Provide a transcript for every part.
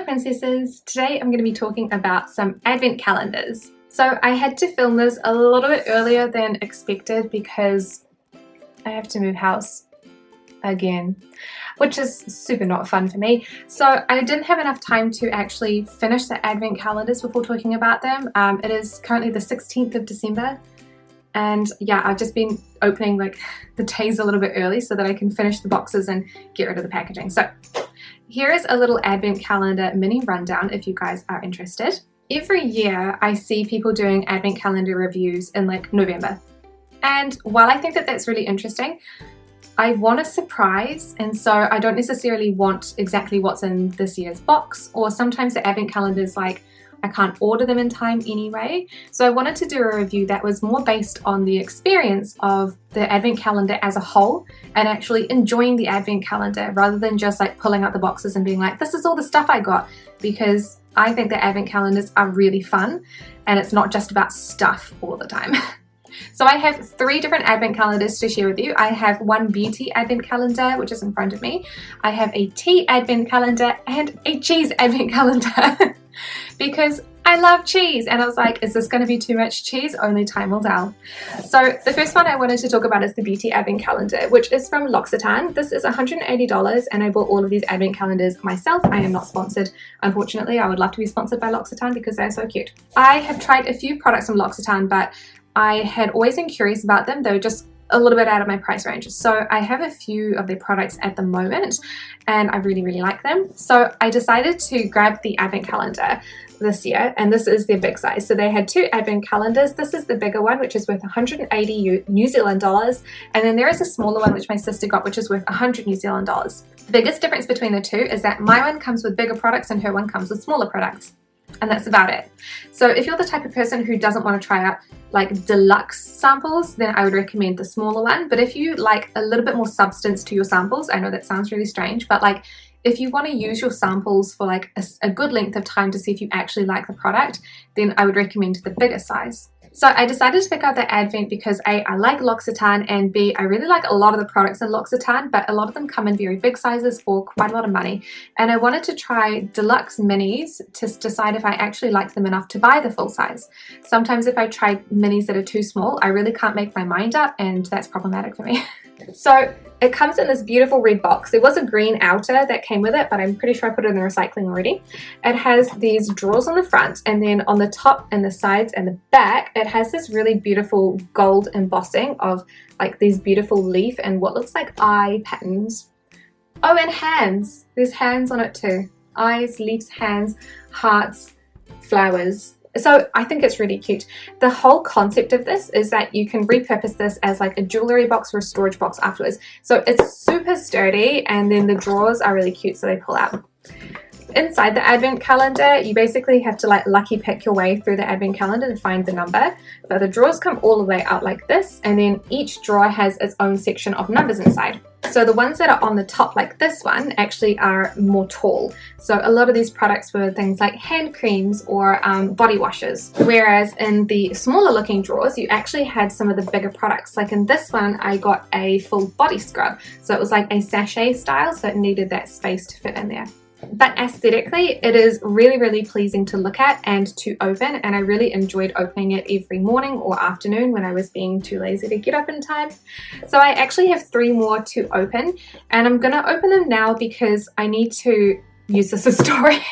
princesses! Today I'm going to be talking about some advent calendars. So I had to film this a little bit earlier than expected because I have to move house again, which is super not fun for me. So I didn't have enough time to actually finish the advent calendars before talking about them. It is currently the 16th of December. And yeah, I've just been opening like the days a little bit early so that I can finish the boxes and get rid of the packaging. So here is a little advent calendar mini rundown if you guys are interested. Every year I see people doing advent calendar reviews in like November. And while I think that that's really interesting, I want a surprise, and so I don't necessarily want exactly what's in this year's box, or sometimes the advent calendars like I can't order them in time anyway. So I wanted to do a review that was more based on the experience of the advent calendar as a whole and actually enjoying the advent calendar rather than just like pulling out the boxes and being like, this is all the stuff I got, because I think the advent calendars are really fun and it's not just about stuff all the time. So I have 3 different advent calendars to share with you. I have one beauty advent calendar, which is in front of me. I have a tea advent calendar and a cheese advent calendar because I love cheese. And I was like, is this going to be too much cheese? Only time will tell. So the first one I wanted to talk about is the beauty advent calendar, which is from Occitane. This is $180 and I bought all of these advent calendars myself. I am not sponsored, unfortunately. I would love to be sponsored by Occitane because they're so cute. I have tried a few products from Occitane, but I had always been curious about them. They were just a little bit out of my price range. So I have a few of their products at the moment and I really, really like them. So I decided to grab the advent calendar this year, and this is their big size. So they had 2 advent calendars. This is the bigger one, which is worth 180 New Zealand dollars. And then there is a smaller one, which my sister got, which is worth 100 New Zealand dollars. The biggest difference between the 2 is that my one comes with bigger products and her one comes with smaller products. And that's about it. So if you're the type of person who doesn't want to try out like deluxe samples, then I would recommend the smaller one. But if you like a little bit more substance to your samples, I know that sounds really strange, but like if you want to use your samples for like a good length of time to see if you actually like the product, then I would recommend the bigger size. So I decided to pick out the advent because A, I like L'Occitane, and B, I really like a lot of the products in L'Occitane, but a lot of them come in very big sizes for quite a lot of money. And I wanted to try deluxe minis to decide if I actually liked them enough to buy the full size. Sometimes if I try minis that are too small, I really can't make my mind up, and that's problematic for me. So it comes in this beautiful red box. There was a green outer that came with it, but I'm pretty sure I put it in the recycling already. It has these drawers on the front, and then on the top and the sides and the back, it has this really beautiful gold embossing of like these beautiful leaf and what looks like eye patterns. Oh, and hands. There's hands on it too. Eyes, leaves, hands, hearts, flowers. So I think it's really cute. The whole concept of this is that you can repurpose this as like a jewelry box or a storage box afterwards. So it's super sturdy, and then the drawers are really cute, so they pull out. Inside the advent calendar, you basically have to like lucky pick your way through the advent calendar to find the number. But the drawers come all the way out like this, and then each drawer has its own section of numbers inside. So the ones that are on the top, like this one, actually are more tall. So a lot of these products were things like hand creams or body washes. Whereas in the smaller looking drawers, you actually had some of the bigger products. Like in this one, I got a full body scrub. So it was like a sachet style, so it needed that space to fit in there. But aesthetically, it is really, really pleasing to look at and to open, and I really enjoyed opening it every morning or afternoon when I was being too lazy to get up in time. So I actually have 3 more to open, and I'm gonna open them now because I need to use this as storage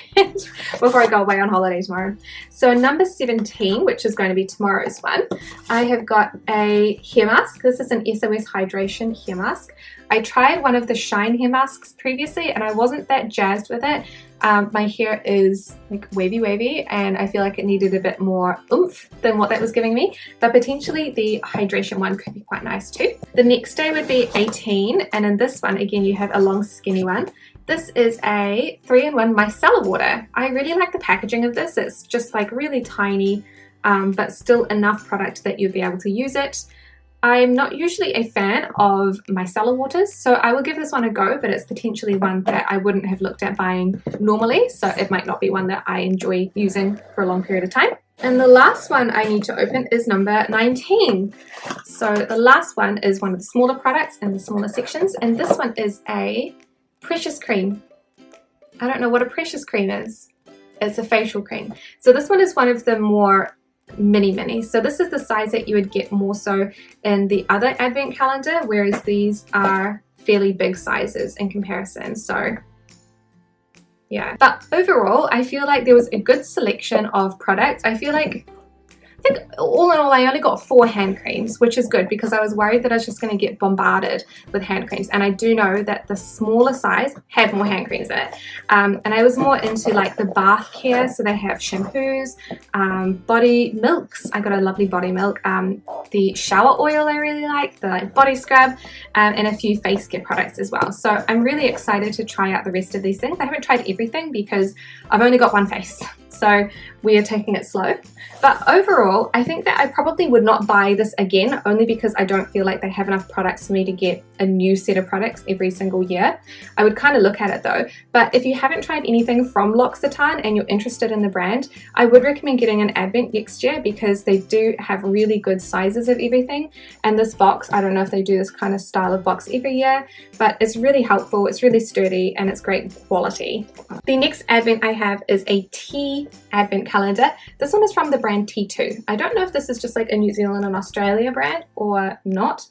before I go away on holiday tomorrow. So number 17, which is going to be tomorrow's one, I have got a hair mask. This is an SOS Hydration hair mask. I tried one of the Shine hair masks previously and I wasn't that jazzed with it. My hair is like wavy and I feel like it needed a bit more oomph than what that was giving me, but potentially the hydration one could be quite nice too. The next day would be 18, and in this one again you have a long skinny one. This is a 3-in-1 micellar water. I really like the packaging of this. It's just like really tiny, but still enough product that you'll be able to use it. I'm not usually a fan of micellar waters, so I will give this one a go, but it's potentially one that I wouldn't have looked at buying normally, so it might not be one that I enjoy using for a long period of time. And the last one I need to open is number 19. So the last one is one of the smaller products in the smaller sections, and this one is a Precious Cream. I don't know what a precious cream is. It's a facial cream. So this one is one of the more mini. So this is the size that you would get more so in the other advent calendar, whereas these are fairly big sizes in comparison. So yeah, but overall I feel like there was a good selection of products. I think all in all I only got 4 hand creams, which is good because I was worried that I was just going to get bombarded with hand creams, and I do know that the smaller size had more hand creams in it, and I was more into like the bath care, so they have shampoos, body milks. I got a lovely body milk, the shower oil I really like, the body scrub, and a few face care products as well. So I'm really excited to try out the rest of these things. I haven't tried everything because I've only got one face, so we are taking it slow. But overall, I think that I probably would not buy this again, only because I don't feel like they have enough products for me to get a new set of products every single year. I would kind of look at it though. But if you haven't tried anything from L'Occitane and you're interested in the brand, I would recommend getting an advent next year because they do have really good sizes of everything. And this box, I don't know if they do this kind of style of box every year, but it's really helpful, it's really sturdy, and it's great quality. The next advent I have is a tea advent calendar. This one is from the brand T2. I don't know if this is just like a New Zealand and Australia brand or not.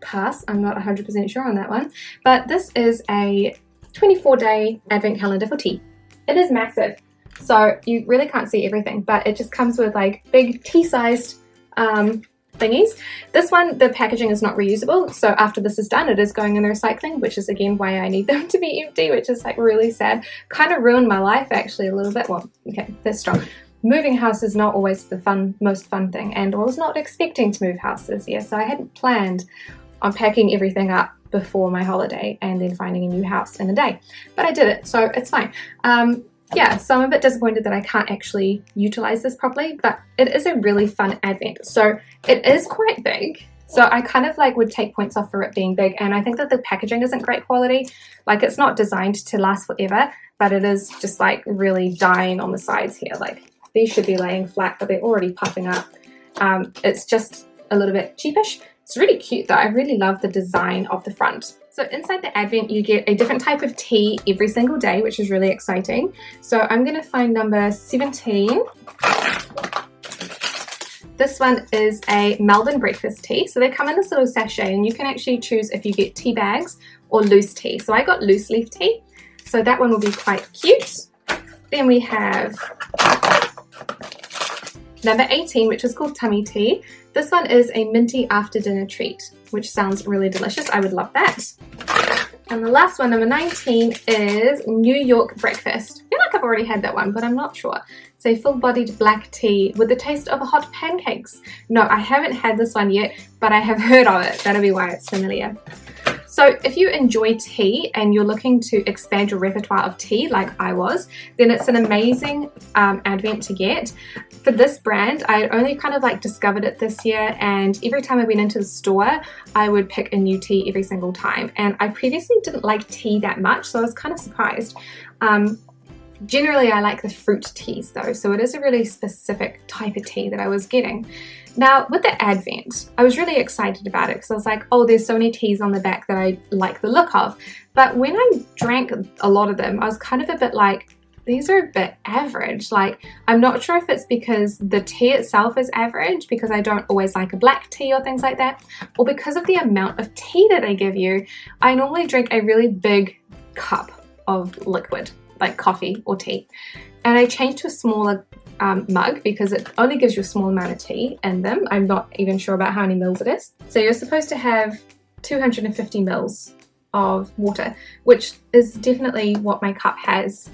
Pass, I'm not 100% sure on that one. But this is a 24-day advent calendar for tea. It is massive, so you really can't see everything, but it just comes with like big tea-sized thingies. This one, the packaging is not reusable, so after this is done it is going in the recycling, which is again why I need them to be empty, which is like really sad. Kind of ruined my life actually a little bit. Well, okay, that's strong. Moving house is not always the most fun thing, and I was not expecting to move house this year, so I hadn't planned on packing everything up before my holiday and then finding a new house in a day. But I did it, so it's fine. Yeah, so I'm a bit disappointed that I can't actually utilize this properly, but it is a really fun advent. So it is quite big. So I kind of like would take points off for it being big, and I think that the packaging isn't great quality. Like it's not designed to last forever, but it is just like really dying on the sides here. Like these should be laying flat, but they're already puffing up. It's just a little bit cheapish. It's really cute though. I really love the design of the front. So inside the advent you get a different type of tea every single day, which is really exciting. So I'm going to find number 17. This one is a Melbourne Breakfast Tea. So they come in this little sachet, and you can actually choose if you get tea bags or loose tea. So I got loose leaf tea, so that one will be quite cute. Then we have number 18, which is called Tummy Tea. This one is a minty after dinner treat, which sounds really delicious. I would love that. And the last one, number 19, is New York Breakfast. I feel like I've already had that one, but I'm not sure. It's a full-bodied black tea with the taste of hot pancakes. No, I haven't had this one yet, but I have heard of it. That'll be why it's familiar. So if you enjoy tea and you're looking to expand your repertoire of tea like I was, then it's an amazing advent to get. For this brand, I only kind of like discovered it this year, and every time I went into the store, I would pick a new tea every single time. And I previously didn't like tea that much, so I was kind of surprised. Generally, I like the fruit teas though, so it is a really specific type of tea that I was getting. Now, with the advent, I was really excited about it because I was like, oh, there's so many teas on the back that I like the look of. But when I drank a lot of them, I was kind of a bit like, these are a bit average. Like, I'm not sure if it's because the tea itself is average, because I don't always like a black tea or things like that, or because of the amount of tea that they give you. I normally drink a really big cup of liquid, like coffee or tea, and I changed to a smaller mug because it only gives you a small amount of tea in them. I'm not even sure about how many mils it is. So you're supposed to have 250 mils of water, which is definitely what my cup has,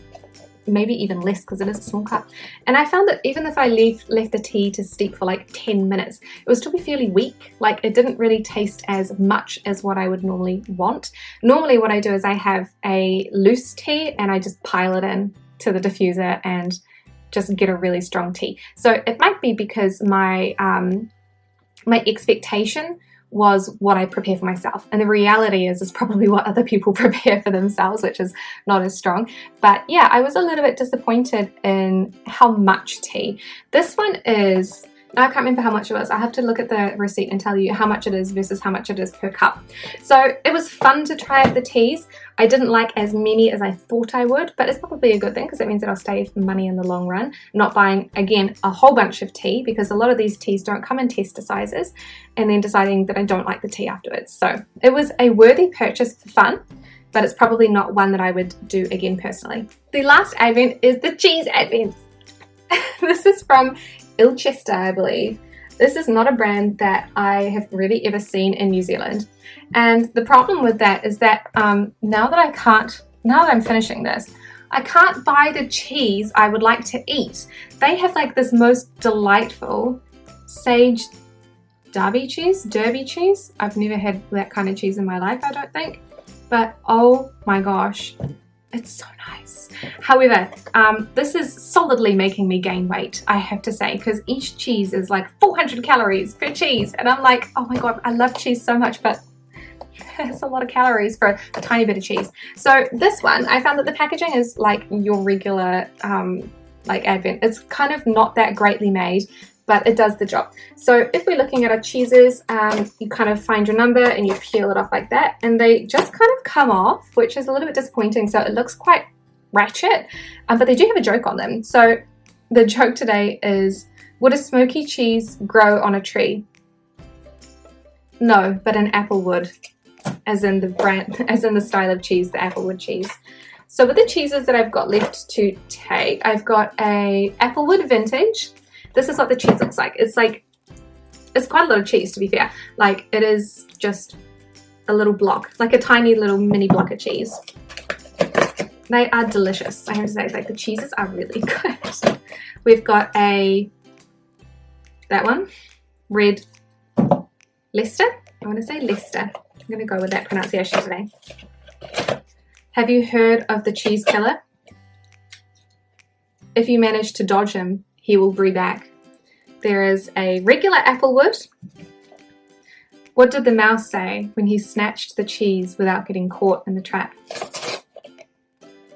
maybe even less because it is a small cup. And I found that even if I left the tea to steep for like 10 minutes, it would still be fairly weak. Like it didn't really taste as much as what I would normally want. Normally what I do is I have a loose tea and I just pile it in to the diffuser and just get a really strong tea. So it might be because my my expectation was what I prepare for myself, and the reality is probably what other people prepare for themselves, which is not as strong. But yeah, I was a little bit disappointed in how much tea. This one is I can't remember how much it was. I have to look at the receipt and tell you how much it is versus how much it is per cup. So it was fun to try out the teas. I didn't like as many as I thought I would, but it's probably a good thing because it means that I'll save money in the long run, not buying, again, a whole bunch of tea, because a lot of these teas don't come in tester sizes, and then deciding that I don't like the tea afterwards. So it was a worthy purchase for fun, but it's probably not one that I would do again personally. The last advent is the cheese advent. This is from Ilchester, I believe. This is not a brand that I have really ever seen in New Zealand. And the problem with that is that now that I'm finishing this, I can't buy the cheese I would like to eat. They have like this most delightful sage derby cheese. I've never had that kind of cheese in my life, I don't think. But oh my gosh, it's so nice. However, this is solidly making me gain weight, I have to say, because each cheese is like 400 calories per cheese. And I'm like, oh my God, I love cheese so much, but it's a lot of calories for a tiny bit of cheese. So this one, I found that the packaging is like your regular like advent. It's kind of not that greatly made, but it does the job. So if we're looking at our cheeses, you kind of find your number and you peel it off like that, and they just kind of come off, which is a little bit disappointing. So it looks quite ratchet, but they do have a joke on them. So the joke today is, would a smoky cheese grow on a tree? No, but an apple would, as in the brand, as in the style of cheese, the applewood cheese. So with the cheeses that I've got left to take, I've got a applewood vintage. This is what the cheese looks like. It's quite a lot of cheese, to be fair. Like, it is just a little block, like a tiny little mini block of cheese. They are delicious. I have to say, like, the cheeses are really good. We've got that one, red Leicester. I want to say Leicester. I'm going to go with that pronunciation today. Have you heard of the cheese killer? If you manage to dodge him, he will brew back. There is a regular applewood. What did the mouse say when he snatched the cheese without getting caught in the trap?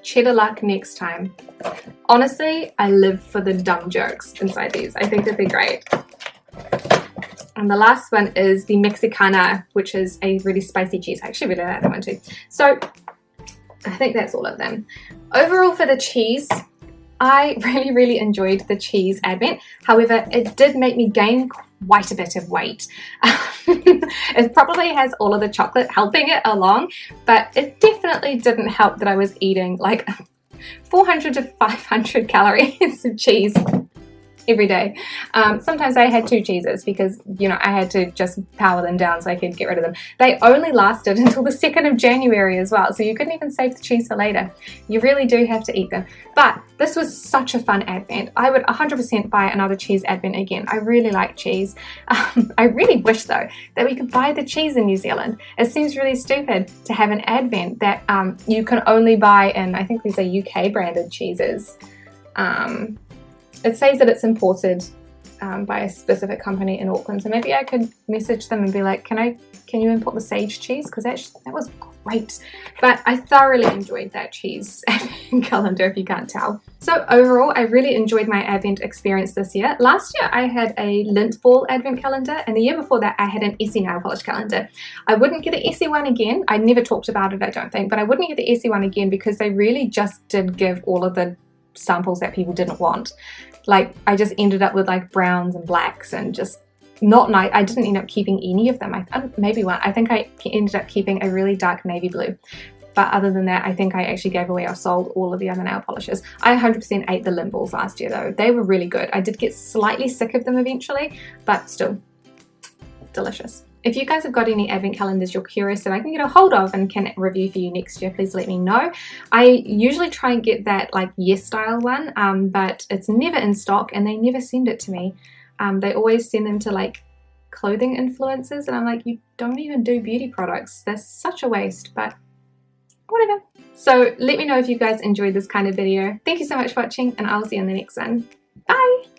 Cheddar luck next time. Honestly, I live for the dumb jokes inside these. I think that they're great. And the last one is the Mexicana, which is a really spicy cheese. I actually really like that one too. So I think that's all of them. Overall for the cheese, I really enjoyed the cheese advent. However, it did make me gain quite a bit of weight. It probably has all of the chocolate helping it along, but it definitely didn't help that I was eating like 400 to 500 calories of cheese every day. Sometimes I had 2 cheeses because, you know, I had to just power them down so I could get rid of them. They only lasted until the 2nd of January as well, so you couldn't even save the cheese for later. You really do have to eat them. But this was such a fun advent. I would 100% buy another cheese advent again. I really like cheese. I really wish though that we could buy the cheese in New Zealand. It seems really stupid to have an advent that you can only buy in, I think these are UK branded cheeses. It says that it's imported by a specific company in Auckland, so maybe I could message them and be like, can you import the sage cheese, because that was great. But I thoroughly enjoyed that cheese calendar, if you can't tell. So overall, I really enjoyed my advent experience this year. Last year I had a lint ball advent calendar, and the year before that I had an Essie nail polish calendar. I wouldn't get the Essie one again. I never talked about it, I don't think, but I wouldn't get the Essie one again because they really just did give all of the samples that people didn't want. Like, I just ended up with like browns and blacks and just not nice. I didn't end up keeping any of them. Maybe one. I think I ended up keeping a really dark navy blue. But other than that, I think I actually gave away or sold all of the other nail polishes. I 100% ate the lint balls last year though. They were really good. I did get slightly sick of them eventually, but still delicious. If you guys have got any advent calendars you're curious that I can get a hold of and can review for you next year, please let me know. I usually try and get that like Yes style one, but it's never in stock and they never send it to me. They always send them to like clothing influencers, and I'm like, you don't even do beauty products. That's such a waste, but whatever. So let me know if you guys enjoyed this kind of video. Thank you so much for watching, and I'll see you in the next one. Bye!